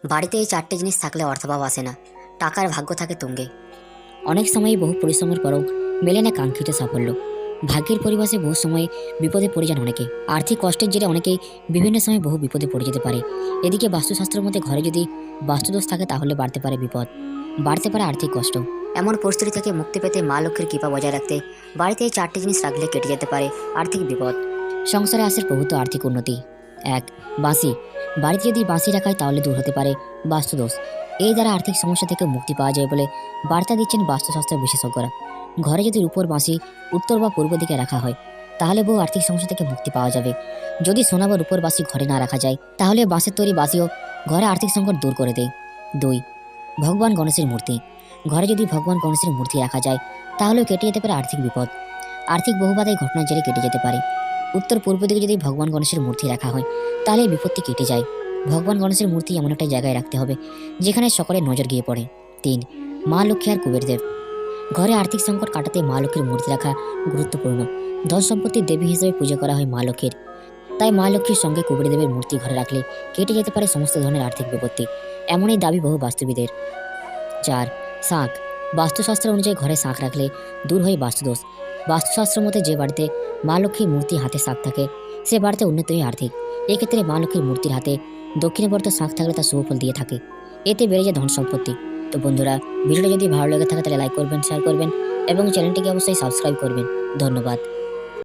বাড়িতে এই চারটে জিনিস থাকলে অর্থভাব আসে না, টাকার ভাগ্য থাকে তুঙ্গে। অনেক সময় বহু পরিশ্রমের পরও মেলে না কাঙ্ক্ষিত সাফল্য। ভাগ্যের পরিবাসে বহু সময় বিপদে পড়ে যান অনেকে। আর্থিক কষ্টের জেরে অনেকেই বিভিন্ন সময় বহু বিপদে পড়ে যেতে পারে। এদিকে বাস্তুশাস্ত্রের মধ্যে ঘরে যদি বাস্তুদোষ থাকে তাহলে বাড়তে পারে বিপদ, বাড়তে পারে আর্থিক কষ্ট। এমন পরিস্থিতি থেকে মুক্তি পেতে মা লক্ষ্মীর কৃপা বজায় রাখতে বাড়িতে এই চারটে জিনিস রাখলে কেটে যেতে পারে আর্থিক বিপদ। সংসারে আসে প্রভূত আর্থিক উন্নতি। 1. বাঁশি। বাড়িতে যদি বাঁশি রাখা হয় তাহলে দূর হতে পারে বাস্তুদোষ। এই দ্বারা আর্থিক সমস্যা থেকে মুক্তি পাওয়া যায় বলে বার্তা দিচ্ছেন বাস্তুশাস্ত্র বিশেষজ্ঞরা। ঘরে যদি রূপোর বাঁশি উত্তর বা পূর্ব দিকে রাখা হয় তাহলে বহু আর্থিক সমস্যা থেকে মুক্তি পাওয়া যাবে। যদি সোনা বা রূপোর বাঁশি ঘরে না রাখা যায় তাহলে বাঁশের তৈরি বাঁশিও ঘরে আর্থিক সংকট দূর করে দেয়। 2. ভগবান গণেশের মূর্তি। ঘরে যদি ভগবান গণেশের মূর্তি রাখা যায় তাহলেও কেটে যেতে পারে আর্থিক বিপদ। আর্থিক বহুবাদাই ঘটনার জেরে কেটে যেতে পারে। উত্তর পূর্ব দিকে যদি ভগবান গণেশের মূর্তি রাখা হয় তাহলে বিপত্তি কেটে যায়। ভগবান গণেশের মূর্তি এমন একটা জায়গায় রাখতে হবে যেখানে সকলের নজর গিয়ে পড়ে। 3. মা লক্ষ্মী আর কুবেরদেব। ঘরে আর্থিক সংকট কাটাতে মা লক্ষ্মীর মূর্তি রাখা গুরুত্বপূর্ণ। ধন সম্পত্তির দেবী হিসেবে পূজা করা হয় মা লক্ষ্মীর, তাই মা লক্ষ্মীর সঙ্গে কুবেরদেবের মূর্তি ঘরে রাখলে কেটে যেতে পারে সমস্ত ধরনের আর্থিক বিপত্তি, এমনই দাবি বহু বাস্তুবিদের। 4. শাঁখ। বাস্তুশাস্ত্র অনুযায়ী ঘরে শাঁখ রাখলে দূর হয় বাস্তুদোষ। বাস্তুশাস্ত্রের মতে যে বাড়িতে মা লক্ষ্মীর মূর্তি হাতে শাঁখ থাকে সে বাড়িতে উন্নতি হয় আর্থিক। এক্ষেত্রে মা লক্ষ্মীর মূর্তির হাতে দক্ষিণাবর্ত শাঁখ থাকলে তা শুভফল দিয়ে থাকে, এতে বেড়ে যায় ধন সম্পত্তি। তো বন্ধুরা, ভিডিওটা যদি ভালো লেগে থাকে তাহলে লাইক করবেন, শেয়ার করবেন এবং চ্যানেলটিকে অবশ্যই সাবস্ক্রাইব করবেন। ধন্যবাদ।